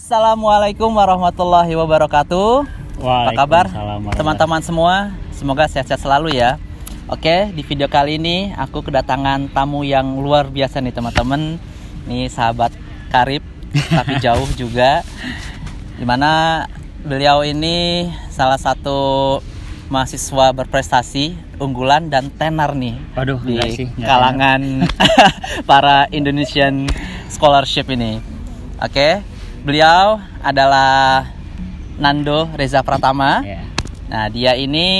Assalamualaikum warahmatullahi wabarakatuh. Apa kabar teman-teman semua? Semoga sehat-sehat selalu ya. Oke, di video kali ini aku kedatangan tamu yang luar biasa nih teman-teman. Nih sahabat karib tapi jauh juga. Dimana beliau ini salah satu mahasiswa berprestasi, unggulan dan tenar nih. Waduh, di kalangan para Indonesian scholarship ini. Oke, beliau adalah Nando Reza Pratama. Nah, dia ini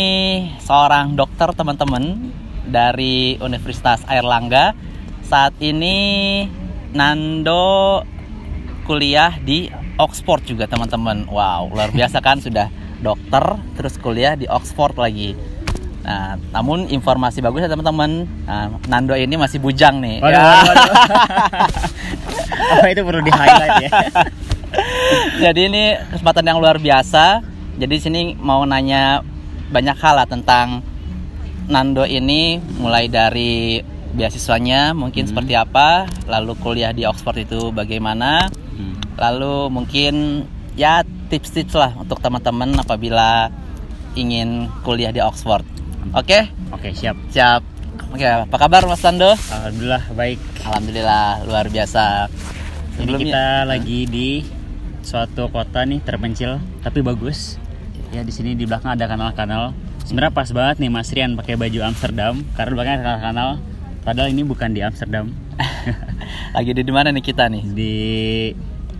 seorang dokter teman-teman dari Universitas Airlangga. Saat ini Nando kuliah di Oxford juga teman-teman. Wow, luar biasa kan, sudah dokter terus kuliah di Oxford lagi. Nah, namun informasi bagus ya teman-teman. Nah, Nando ini masih bujang nih. Waduh, ya. waduh. Apa itu perlu di-highlight ya? Jadi ini kesempatan yang luar biasa. Jadi sini mau nanya banyak hal lah tentang Nando ini, mulai dari beasiswanya mungkin seperti apa, lalu kuliah di Oxford itu bagaimana, lalu mungkin ya tips-tips lah untuk teman-teman apabila ingin kuliah di Oxford. Oke? Oke, siap. Siap. Oke, apa kabar Mas Nando? Alhamdulillah baik. Alhamdulillah, luar biasa. Ini kita lagi di suatu kota nih terpencil tapi bagus. Ya, di sini di belakang ada kanal-kanal. Sebenarnya pas banget nih Mas Rian pakai baju Amsterdam karena di belakang ada kanal-kanal. Padahal ini bukan di Amsterdam. Lagi di mana nih kita nih? Di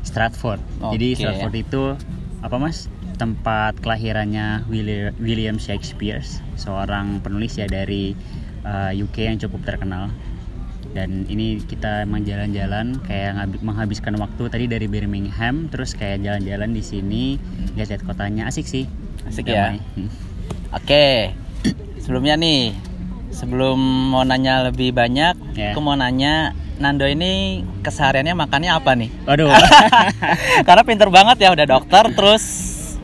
Stratford. Jadi Stratford itu apa Mas? Tempat kelahirannya William Shakespeare, seorang penulis ya dari UK yang cukup terkenal. Dan ini kita emang jalan-jalan kayak menghabiskan waktu tadi dari Birmingham, terus kayak jalan-jalan di sini, lihat-lihat kotanya, asik sih. Asik ya. Oke. Sebelumnya nih, sebelum mau nanya lebih banyak, aku mau nanya Nando ini kesehariannya makannya apa nih? Waduh. Karena pinter banget ya, udah dokter terus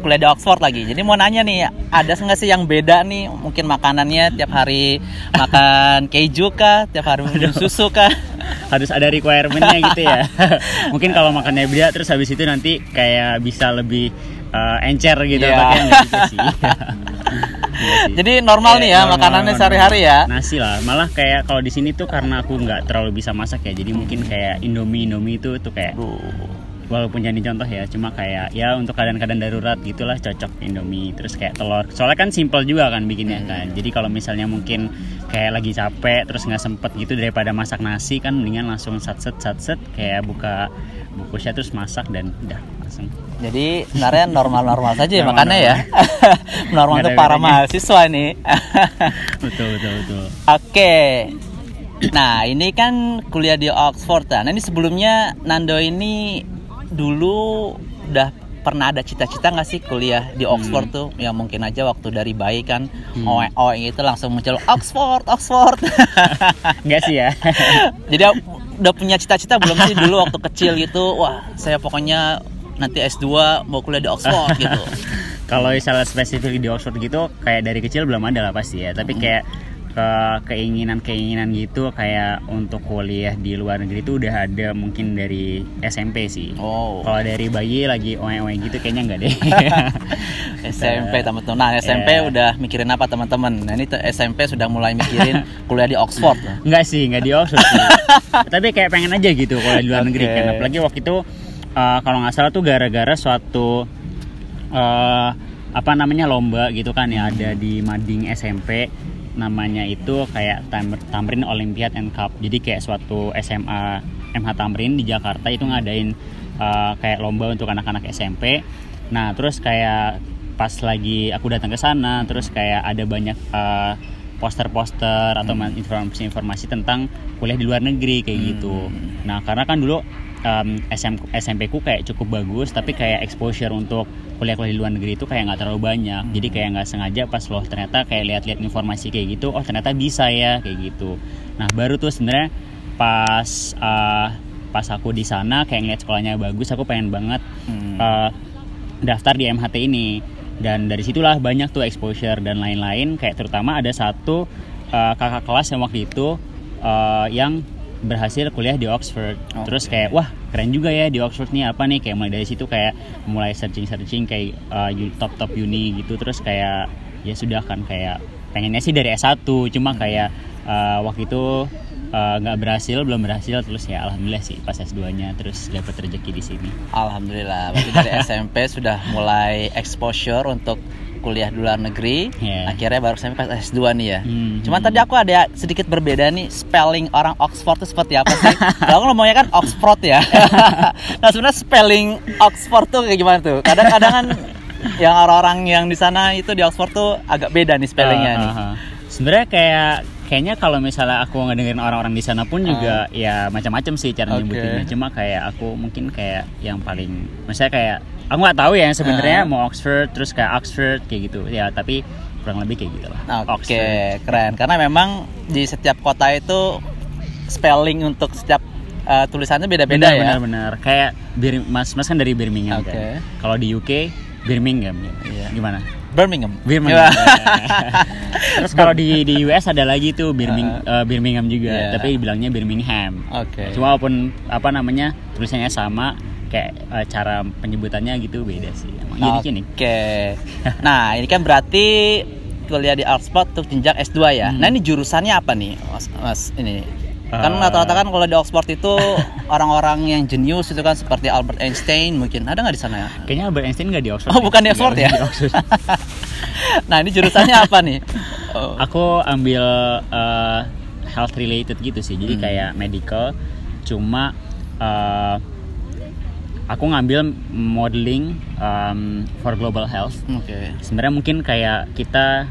kuliah di Oxford lagi. Jadi mau nanya nih, ada nggak sih yang beda nih? Mungkin makanannya tiap hari makan keju kah? Tiap hari minum susu kah? Harus ada requirement-nya gitu ya. Mungkin kalau makannya beda terus habis itu nanti kayak bisa lebih encer gitu. Gitu sih. Jadi normal nih ya makanannya sehari-hari ya. Nasi lah. Malah kayak kalau di sini tuh karena aku nggak terlalu bisa masak ya. Jadi mungkin kayak Indomie itu tuh kayak walaupun jadi contoh ya, cuma kayak ya untuk keadaan-keadaan darurat gitulah cocok Indomie, terus kayak telur. Soalnya kan simple juga kan bikinnya kan. Jadi kalau misalnya mungkin kayak lagi capek terus nggak sempet gitu, daripada masak nasi kan mendingan langsung satset kayak buka bungkusnya terus masak dan udah langsung. Jadi sebenarnya normal-normal saja ya makannya ya. Normal untuk para mahasiswa nih. Betul. Oke. Nah, ini kan kuliah di Oxford. Nah, ini sebelumnya Nando ini dulu udah pernah ada cita-cita nggak sih kuliah di Oxford tuh? Ya mungkin aja waktu dari bayi kan itu langsung muncul Oxford. Nggak sih ya. Jadi udah punya cita-cita belum sih dulu waktu kecil gitu? Wah, saya pokoknya nanti S2 mau kuliah di Oxford gitu. Kalau misalnya spesifik di Oxford gitu kayak dari kecil belum ada lah pasti ya. Tapi kayak keinginan gitu kayak untuk kuliah di luar negeri itu udah ada mungkin dari SMP sih. Kalau dari bayi lagi oe gitu kayaknya enggak deh. SMP teman-teman. Nah, SMP udah mikirin apa teman-teman? Nah, ini SMP sudah mulai mikirin kuliah di Oxford. Enggak di Oxford sih. Tapi kayak pengen aja gitu kuliah di luar negeri kan. Apalagi waktu itu kalau nggak salah tuh gara-gara suatu lomba gitu kan ya, ada di mading SMP. Namanya itu kayak Tamrin Olympiad and Cup. Jadi kayak suatu SMA MH Tamrin di Jakarta itu ngadain kayak lomba untuk anak-anak SMP. Nah, terus kayak pas lagi aku datang ke sana, terus kayak ada banyak poster-poster atau informasi tentang kuliah di luar negeri kayak gitu. Nah, karena kan dulu SMP ku kayak cukup bagus, tapi kayak exposure untuk kuliah-kuliah di luar negeri itu kayak nggak terlalu banyak. Jadi kayak nggak sengaja pas ternyata kayak lihat-lihat informasi kayak gitu, oh ternyata bisa ya kayak gitu. Nah, baru tuh sebenarnya pas aku di sana kayak ngeliat sekolahnya bagus, aku pengen banget daftar di MHT ini. Dan dari situlah banyak tuh exposure dan lain-lain. Kayak terutama ada satu kakak kelas yang waktu itu yang berhasil kuliah di Oxford. Terus kayak wah keren juga ya di Oxford nih, apa nih, kayak mulai dari situ kayak mulai searching kayak top uni gitu. Terus kayak ya sudah kan, kayak pengennya sih dari S1, cuma kayak waktu itu belum berhasil. Terus ya alhamdulillah sih pas S2-nya terus dapat rezeki di sini. Alhamdulillah, berarti dari SMP sudah mulai exposure untuk kuliah di luar negeri. Akhirnya baru sampai pas S2 nih ya. Cuman tadi aku ada sedikit berbeda nih, spelling orang Oxford itu seperti apa sih? Kalau ngomongnya kan Oxford ya. Nah sebenarnya spelling Oxford tuh kayak gimana tuh? Kadang-kadang kan yang orang-orang yang di sana itu di Oxford tuh agak beda nih spellingnya nih. Sebenarnya kayaknya kalau misalnya aku ngedengerin orang-orang di sana pun juga ya macam-macam sih cara nyebutinnya. Cuma kayak aku mungkin kayak yang paling, misalnya kayak aku nggak tahu ya sebenarnya mau Oxford terus kayak Oxford kayak gitu ya, tapi kurang lebih kayak gitulah. Oke, keren. Karena memang di setiap kota itu spelling untuk setiap tulisannya beda-beda ya. Benar-benar. Kayak Mas kan dari Birmingham kan. Kalau di UK Birmingham ya. Gimana? Birmingham. Terus kalau di US ada lagi tuh Birmingham juga, tapi bilangnya Birmingham. Cuma walaupun apa namanya tulisannya sama, kayak cara penyebutannya gitu beda sih. Nah ini kan berarti kuliah di Oxford untuk jenjang S2 ya. Nah ini jurusannya apa nih Mas ini? Kan rata-rata kan kalau di Oxford itu orang-orang yang jenius itu kan seperti Albert Einstein, mungkin ada nggak di sana ya? Kayaknya Albert Einstein nggak di Oxford. Oh bukan di Oxford ya? Nah ini jurusannya apa nih? Aku ambil health related gitu sih, jadi kayak medical. Cuma aku ngambil modeling for global health. Sebenarnya mungkin kayak kita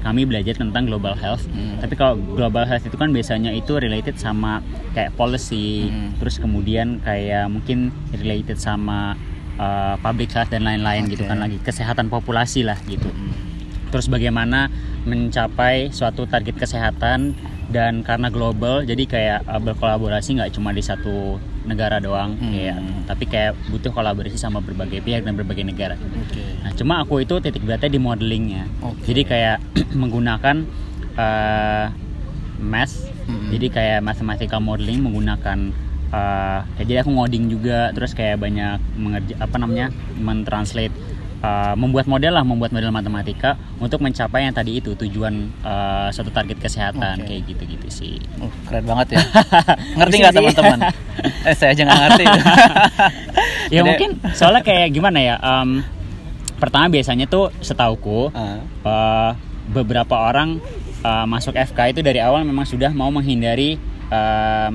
kami belajar tentang global health. Tapi kalau global health itu kan biasanya itu related sama kayak policy, terus kemudian kayak mungkin related sama public health dan lain-lain gitu kan, lagi kesehatan populasi lah gitu. Terus bagaimana mencapai suatu target kesehatan, dan karena global jadi kayak berkolaborasi nggak cuma di satu negara doang, tapi kayak butuh kolaborasi sama berbagai pihak dan berbagai negara. Nah cuma aku itu titik beratnya di modelingnya. Jadi kayak menggunakan math, jadi kayak mathematical modeling menggunakan jadi aku ngoding juga, terus kayak banyak mentranslate, membuat model matematika untuk mencapai yang tadi itu tujuan suatu target kesehatan. Kayak gitu-gitu sih. Keren banget ya. Ngerti nggak teman-teman? Saya aja nggak ngerti. Ya mungkin soalnya kayak gimana ya, pertama biasanya tuh setauku beberapa orang masuk FK itu dari awal memang sudah mau menghindari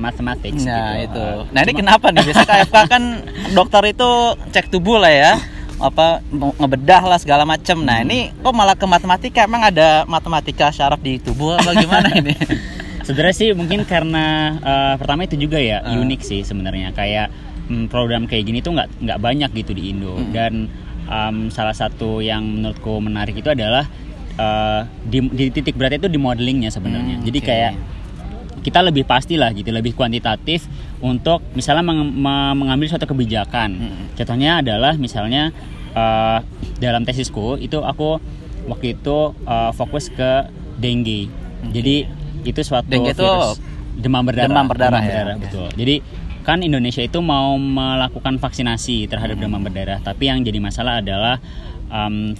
mathematics gitu. Itu. Nah ini kenapa nih? Biasanya FK kan dokter itu cek tubuh lah ya, apa ngebedah lah segala macam. Nah ini kok malah ke matematika? Emang ada matematika syaraf di tubuh apa gimana ini? Sebenarnya sih mungkin karena pertama itu juga ya unik sih sebenarnya, kayak program kayak gini tuh nggak banyak gitu di Indo. Dan salah satu yang menurutku menarik itu adalah di titik berat itu di modelingnya sebenarnya. Jadi kayak kita lebih pastilah gitu, lebih kuantitatif untuk misalnya mengambil suatu kebijakan. Contohnya adalah misalnya dalam tesisku itu aku waktu itu fokus ke dengue. Jadi itu suatu virus demam berdarah ya. Betul. Jadi kan Indonesia itu mau melakukan vaksinasi terhadap demam berdarah, tapi yang jadi masalah adalah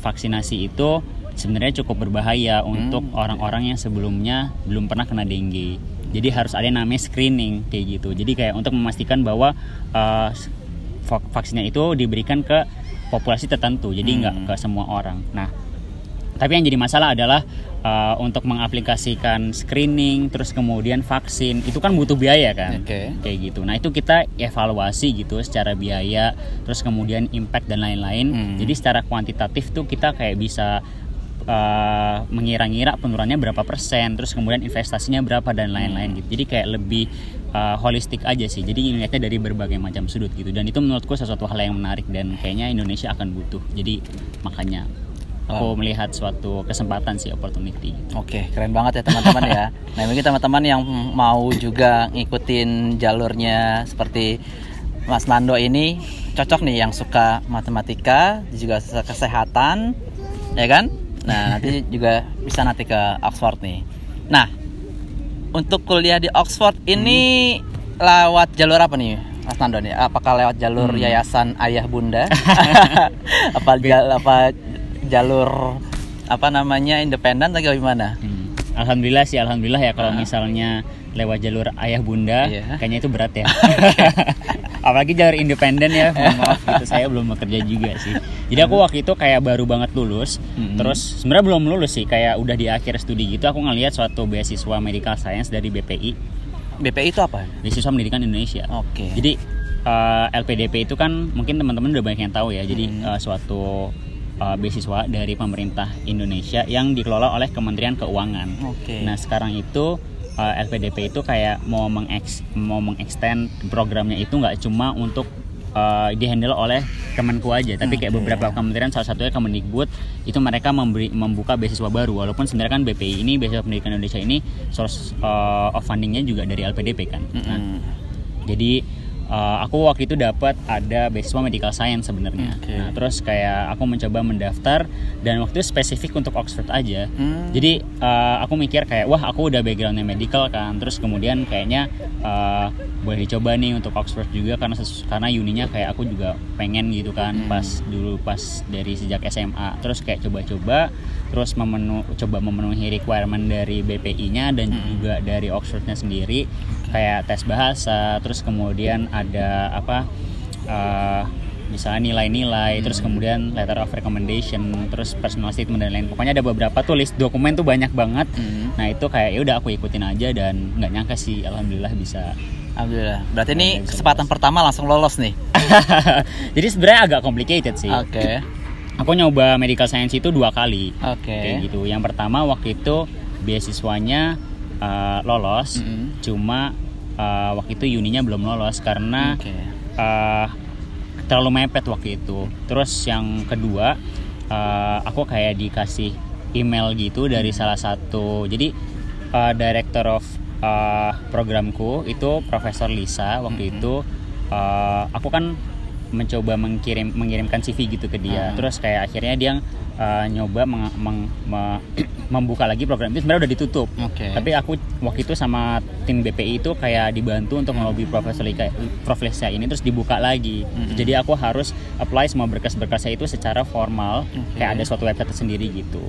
vaksinasi itu sebenarnya cukup berbahaya untuk orang-orang yang sebelumnya belum pernah kena dengue. Jadi harus ada yang namanya screening kayak gitu. Jadi kayak untuk memastikan bahwa vaksinnya itu diberikan ke populasi tertentu, jadi nggak ke semua orang. Nah, tapi yang jadi masalah adalah untuk mengaplikasikan screening terus kemudian vaksin itu kan butuh biaya kan, kayak gitu. Nah itu kita evaluasi gitu secara biaya, terus kemudian impact dan lain-lain. Jadi secara kuantitatif tuh kita kayak bisa mengira-ngira penurunannya berapa persen, terus kemudian investasinya berapa dan lain-lain gitu. Jadi kayak lebih holistik aja sih. Jadi ngeliatnya dari berbagai macam sudut gitu. Dan itu menurutku sesuatu hal yang menarik dan kayaknya Indonesia akan butuh. Jadi makanya aku melihat suatu kesempatan sih, opportunity. Oke, keren banget ya teman-teman ya. Nah mungkin teman-teman yang mau juga ngikutin jalurnya seperti Mas Nando ini cocok nih, yang suka matematika juga suka kesehatan, ya kan? Nah nanti juga bisa nanti ke Oxford nih. Nah untuk kuliah di Oxford ini lewat jalur apa nih, Mas Nando nih? Apakah lewat jalur yayasan ayah bunda? apa jalur apa namanya independen atau gimana? Alhamdulillah ya kalau misalnya lewat jalur ayah bunda, kayaknya itu berat ya. Apalagi jalur independen ya, maaf gitu, saya belum bekerja juga sih. Jadi aku waktu itu kayak baru banget lulus, terus sebenarnya belum lulus sih, kayak udah di akhir studi gitu, aku ngelihat suatu beasiswa medical science dari BPI. BPI itu apa? Beasiswa Pendidikan Indonesia. Oke. Jadi LPDP itu kan mungkin teman-teman udah banyak yang tahu ya. Jadi suatu beasiswa dari pemerintah Indonesia yang dikelola oleh Kementerian Keuangan. Oke. Nah sekarang itu LPDP itu kayak mau mengextend programnya itu nggak cuma untuk dihandle oleh Kemenku aja, tapi kayak beberapa kementerian, salah satunya Kemendikbud, itu mereka membuka beasiswa baru. Walaupun sebenarnya kan BPI ini, Beasiswa Pendidikan Indonesia ini, source of fundingnya juga dari LPDP kan. Nah, jadi aku waktu itu dapat ada beasiswa medical science sebenarnya. Nah, terus kayak aku mencoba mendaftar dan waktu itu spesifik untuk Oxford aja. Jadi aku mikir kayak wah aku udah backgroundnya medical kan, terus kemudian kayaknya boleh dicoba nih untuk Oxford juga karena uninya kayak aku juga pengen gitu kan pas dari sejak SMA. Terus kayak coba-coba terus coba memenuhi requirement dari BPI-nya dan juga dari Oxford-nya sendiri, kayak tes bahasa, terus kemudian ada misalnya nilai-nilai, terus kemudian letter of recommendation, terus personal statement dan lain. Pokoknya ada beberapa tuh list dokumen tuh banyak banget. Nah itu kayak ya udah aku ikutin aja dan nggak nyangka sih, alhamdulillah bisa. Alhamdulillah. Berarti ini kesempatan pertama langsung lolos nih. Jadi sebenarnya agak complicated sih. Oke. Aku nyoba medical science itu 2 kali. Kayak gitu. Yang pertama waktu itu beasiswanya lolos, cuma waktu itu uninya belum lolos karena terlalu mepet waktu itu. Terus yang kedua aku kayak dikasih email gitu dari salah satu, jadi director of programku itu Profesor Lisa waktu itu. Aku kan mencoba mengirimkan CV gitu ke dia. Terus kayak akhirnya dia nyoba membuka lagi program itu, sebenarnya udah ditutup. Tapi aku waktu itu sama tim BPI itu kayak dibantu untuk ngelobi Prof Lisa ini terus dibuka lagi. Jadi aku harus apply semua berkas-berkasnya itu secara formal, kayak ada suatu website sendiri gitu.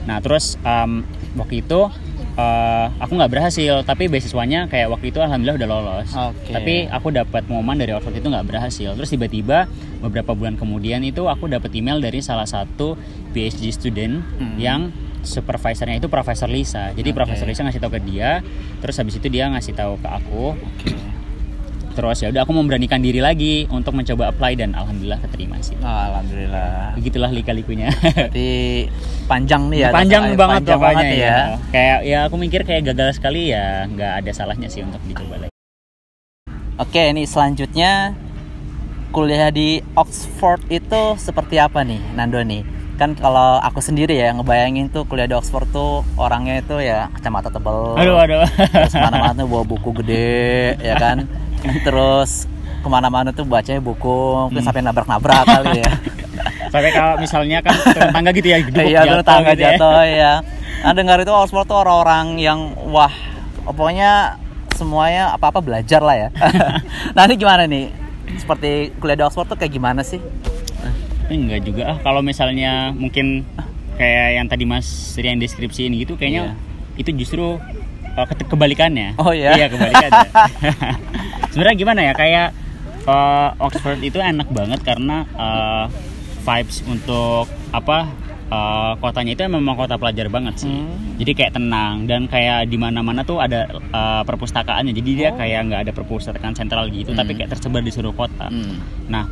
Nah terus waktu itu aku nggak berhasil, tapi beasiswanya kayak waktu itu alhamdulillah udah lolos. Tapi aku dapat pengumuman dari Oxford itu nggak berhasil. Terus tiba-tiba beberapa bulan kemudian itu aku dapat email dari salah satu PhD student yang supervisornya itu Profesor Lisa. Jadi Profesor Lisa ngasih tahu ke dia, terus habis itu dia ngasih tahu ke aku. Terus ya udah aku memberanikan diri lagi untuk mencoba apply dan alhamdulillah keterima sih. Alhamdulillah. Begitulah lika-likunya. Berarti panjang nih ya. Panjang banget pokoknya ya. Kayak ya aku mikir kayak gagal sekali ya nggak ada salahnya sih untuk dicoba lagi. Oke, ini selanjutnya kuliah di Oxford itu seperti apa nih, Nando nih? Kan kalau aku sendiri ya ngebayangin tuh kuliah di Oxford tuh orangnya itu ya kacamata tebal. Aduh. Terus mana-mana tuh bawa buku gede, ya kan? Terus kemana-mana tuh bacanya buku, mungkin sampai nabrak-nabrak kali ya. Sampai kalau misalnya kan turun tangga gitu ya, iya, turun tangga gitu jatuh ya. Nah dengar itu Oxford tuh orang-orang yang wah, pokoknya semuanya apa-apa belajar lah ya. Nah ini gimana nih? Seperti kuliah di Oxford tuh kayak gimana sih? Enggak juga kalau misalnya mungkin kayak yang tadi Mas Rian deskripsiin gitu, kayaknya itu justru kebalikannya. Oh iya? Iya kebalikannya. Sebenarnya gimana ya, kayak Oxford itu enak banget karena vibes untuk kotanya itu memang kota pelajar banget sih. Jadi kayak tenang dan kayak di mana-mana tuh ada perpustakaannya. Jadi dia kayak nggak ada perpustakaan sentral gitu, tapi kayak tersebar di seluruh kota. Nah,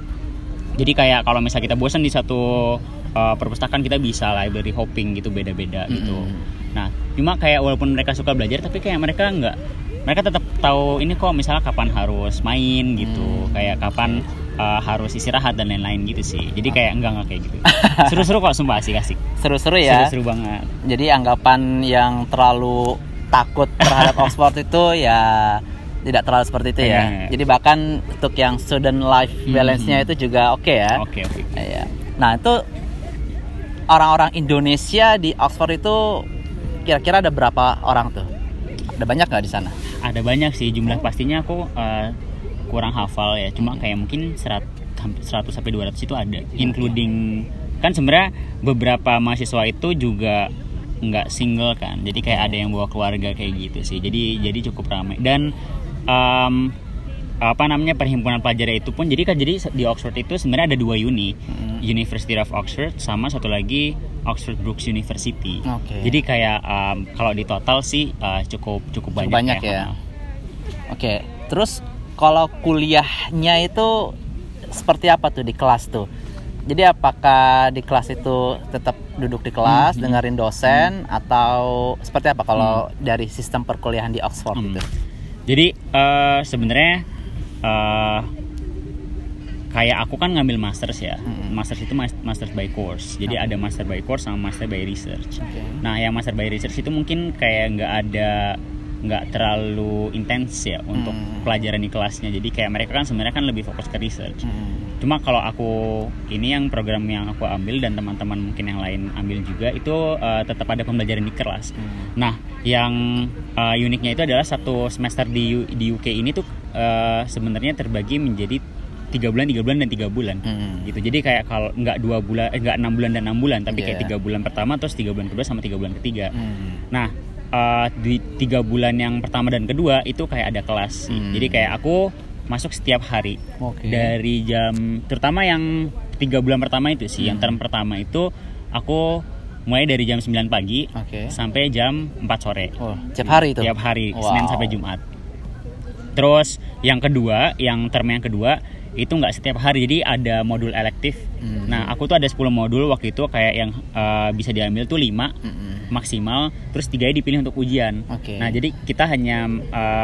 jadi kayak kalau misalnya kita bosan di satu perpustakaan, kita bisa library hopping gitu, beda-beda gitu. Nah, cuma kayak walaupun mereka suka belajar, tapi kayak mereka tetap tahu ini kok, misalnya kapan harus main gitu, kayak kapan harus istirahat dan lain-lain gitu sih. Jadi kayak enggak kayak gitu. Seru-seru kok, sumpah asik-asik. Seru-seru ya. Seru banget. Jadi anggapan yang terlalu takut terhadap Oxford itu ya tidak terlalu seperti itu ya. Jadi bahkan untuk yang student life balance-nya itu juga oke ya. Oke. Ya. Nah itu orang-orang Indonesia di Oxford itu kira-kira ada berapa orang tuh? Ada banyak nggak di sana? Ada banyak sih, jumlah pastinya aku kurang hafal ya. Cuma kayak mungkin 100 sampai 200 itu ada, including kan sebenarnya beberapa mahasiswa itu juga nggak single kan. Jadi kayak ada yang bawa keluarga kayak gitu sih. Jadi cukup ramai. Dan perhimpunan pelajar itu pun jadi di Oxford itu sebenarnya ada 2 uni, University of Oxford sama satu lagi Oxford Brookes University. Jadi kayak kalau di total sih cukup banyak ya. Oke. Terus kalau kuliahnya itu seperti apa tuh di kelas tuh? Jadi apakah di kelas itu tetap duduk di kelas dengerin dosen atau seperti apa kalau dari sistem perkuliahan di Oxford gitu? Jadi sebenarnya kayak aku kan ngambil masters ya. Masters itu masters by course. Jadi ada master by course sama master by research. Nah, yang master by research itu mungkin kayak nggak terlalu intens ya untuk pelajaran di kelasnya. Jadi kayak mereka kan sebenarnya kan lebih fokus ke research. Cuma kalau aku ini yang program yang aku ambil dan teman-teman mungkin yang lain ambil juga itu tetap ada pembelajaran di kelas. Nah, yang uniknya itu adalah satu semester di UK ini tuh sebenarnya terbagi menjadi 3 bulan, 3 bulan, dan 3 bulan gitu. Jadi kayak kalau nggak 6 bulan dan 6 bulan, tapi kayak 3 bulan pertama, terus 3 bulan kedua sama 3 bulan ketiga. Nah, di 3 bulan yang pertama dan kedua itu kayak ada kelas. Jadi kayak aku masuk setiap hari dari jam, terutama yang 3 bulan pertama itu sih, yang term pertama itu aku mulai dari jam 9 pagi sampai jam 4 sore. Tiap hari itu? Tiap hari, Senin sampai Jumat. Terus yang kedua, yang term yang kedua itu nggak setiap hari, jadi ada modul elektif. Nah, aku tuh ada 10 modul waktu itu, kayak yang bisa diambil tuh 5 maksimal, terus 3 dipilih untuk ujian. Nah, jadi kita hanya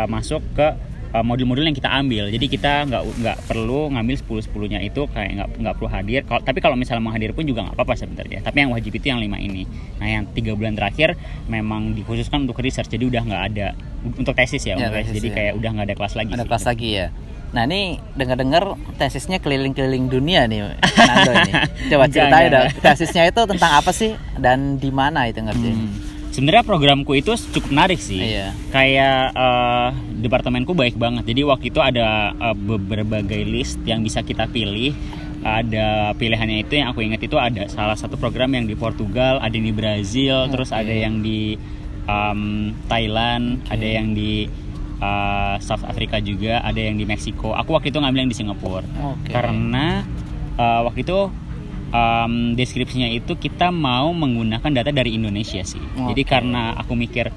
masuk ke modul-modul yang kita ambil. Jadi kita nggak perlu ngambil 10-10-nya itu, kayak nggak perlu hadir. Tapi kalau misalnya mau hadir pun juga nggak apa-apa sebenarnya. Tapi yang wajib itu yang 5 ini. Nah, yang 3 bulan terakhir memang dikhususkan untuk research. Jadi udah nggak ada untuk tesis ya. Jadi kayak udah nggak ada kelas lagi. Ada kelas lagi ya. Nah, ini dengar-dengar tesisnya keliling-keliling dunia nih, Nando ini. Coba ceritain dong. Tesisnya itu tentang apa sih dan di mana itu ngerti? Sebenarnya programku itu cukup menarik sih. Kayak departemenku baik banget. Jadi waktu itu ada berbagai list yang bisa kita pilih. Ada pilihannya itu yang aku ingat itu ada salah satu program yang di Portugal, ada yang di Brazil, terus ada yang di Thailand, ada yang di South Africa juga, ada yang di Meksiko. Aku waktu itu ngambil yang di Singapura. Karena waktu itu deskripsinya itu kita mau menggunakan data dari Indonesia sih. Jadi karena aku mikir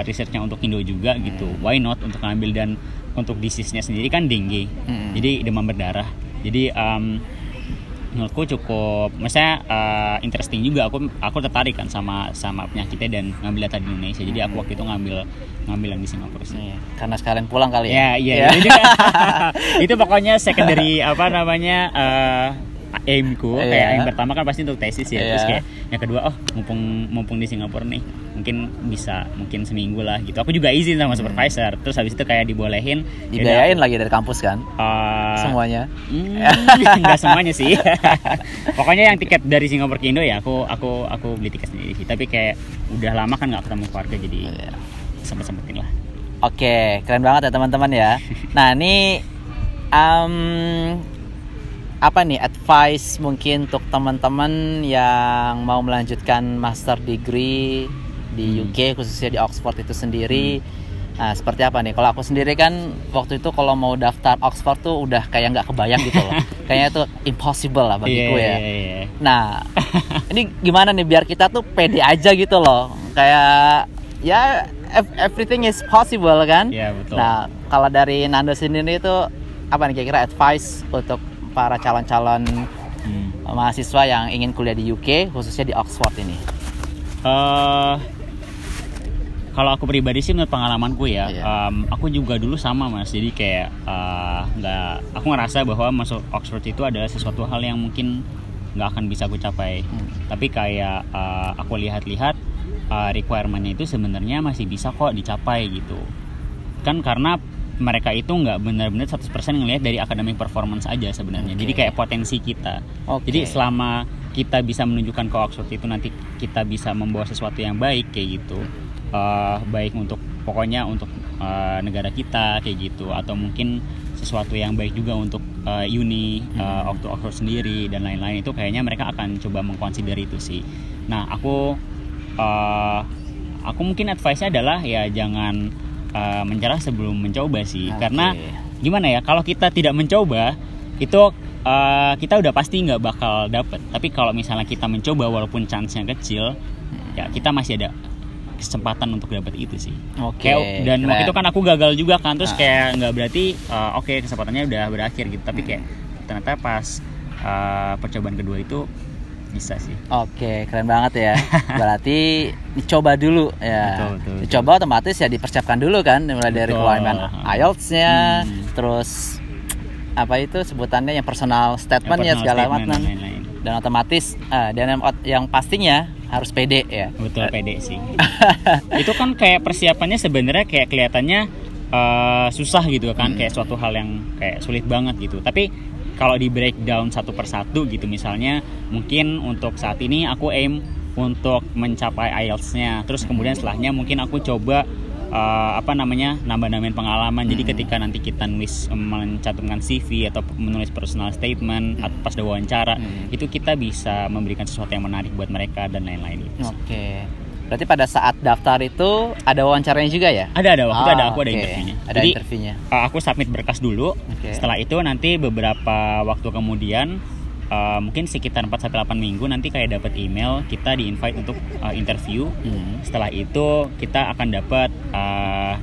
researchnya untuk Indo juga gitu, why not untuk ngambil. Dan untuk disease-nya sendiri kan dengue, jadi demam berdarah. Jadi menurutku cukup, maksudnya interesting juga. Aku tertarik kan sama penyakitnya dan ngambil data di Indonesia. Jadi aku waktu itu ngambil yang di Singapura sih. Karena sekalian pulang kali ya. Iya. Itu pokoknya secondary aimku kayak yang pertama kan pasti untuk tesis ya. Terus kayak yang kedua, mumpung di Singapura nih, mungkin seminggu lah gitu. Aku juga izin sama supervisor. Terus habis itu kayak dibolehin, dibiayain lagi dari kampus kan? Semuanya? Enggak semuanya sih. Pokoknya yang tiket dari Singapura ke Indo ya aku beli tiket sendiri sih. Tapi kayak udah lama kan nggak ketemu keluarga, jadi sempet-sempetin lah. Oke, keren banget ya teman-teman ya. Nah, ini apa nih advice mungkin untuk teman-teman yang mau melanjutkan master degree di UK, khususnya di Oxford itu sendiri? Nah, seperti apa nih? Kalau aku sendiri kan waktu itu kalau mau daftar Oxford tuh udah kayak nggak kebayang gitu loh. Kayaknya itu impossible lah bagiku ya. Nah, ini gimana nih biar kita tuh pede aja gitu loh. Kayak ya everything is possible kan? Betul. Nah, kalau dari Nando sendiri itu apa nih kira-kira advice untuk para calon-calon mahasiswa yang ingin kuliah di UK, khususnya di Oxford ini? Kalau aku pribadi sih, menurut pengalamanku ya, aku juga dulu sama Mas. Jadi kayak aku ngerasa bahwa masuk Oxford itu adalah sesuatu hal yang mungkin nggak akan bisa aku capai. Tapi kayak aku lihat-lihat requirement-nya itu sebenarnya masih bisa kok dicapai gitu. Kan karena mereka itu nggak benar-benar 100% ngelihat dari academic performance aja sebenarnya. Jadi kayak potensi kita. Jadi selama kita bisa menunjukkan ke Oxford itu nanti kita bisa membawa sesuatu yang baik kayak gitu. Baik untuk pokoknya untuk negara kita kayak gitu, atau mungkin sesuatu yang baik juga untuk uni waktu Oxford sendiri dan lain-lain, itu kayaknya mereka akan coba mengconsider itu sih. Nah aku mungkin advice-nya adalah ya jangan menyerah sebelum mencoba sih. Karena gimana ya, kalau kita tidak mencoba itu kita udah pasti nggak bakal dapet. Tapi kalau misalnya kita mencoba walaupun chance-nya kecil, ya kita masih ada kesempatan untuk dapat itu sih. Dan waktu itu kan aku gagal juga kan, terus kayak nggak berarti kesempatannya udah berakhir gitu, tapi kayak ternyata pas percobaan kedua itu bisa sih. Keren banget ya. Berarti dicoba dulu ya. Betul. Dicoba otomatis ya dipersiapkan dulu kan, mulai dari requirement IELTS-nya, terus apa itu sebutannya yang personal statement-nya segala macam. Dan otomatis dan yang pastinya harus pede ya. Betul, pede sih. Itu kan kayak persiapannya sebenarnya kayak kelihatannya susah gitu kan, kayak suatu hal yang kayak sulit banget gitu. Tapi kalau di breakdown satu persatu gitu, misalnya mungkin untuk saat ini aku aim untuk mencapai IELTS-nya, terus kemudian setelahnya mungkin aku coba nambah-nambahin pengalaman. Jadi ketika nanti kita mencantumkan CV atau menulis personal statement atau pas ada wawancara, itu kita bisa memberikan sesuatu yang menarik buat mereka dan lain-lain. Berarti pada saat daftar itu ada wawancaranya juga ya? Ada waktu itu aku ada interviewnya. Ada interviewnya. Aku submit berkas dulu. Setelah itu nanti beberapa waktu kemudian, mungkin sekitar 4-8 minggu nanti kayak dapat email, kita di-invite untuk interview. Setelah itu kita akan dapat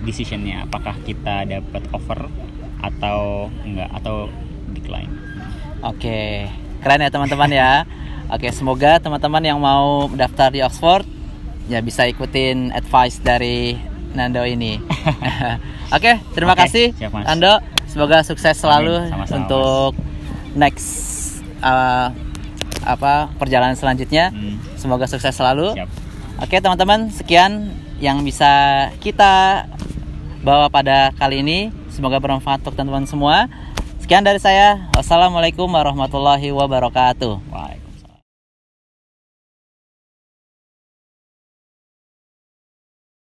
decision-nya, apakah kita dapat offer atau enggak, atau decline. Keren ya teman-teman ya. Semoga teman-teman yang mau daftar di Oxford ya bisa ikutin advice dari Nando ini. Terima kasih Nando. Semoga sukses selalu. Sama-sama, untuk next perjalanan selanjutnya. Semoga sukses selalu. Teman-teman, sekian yang bisa kita bawa pada kali ini. Semoga bermanfaat untuk teman-teman semua. Sekian dari saya. Wassalamualaikum warahmatullahi wabarakatuh.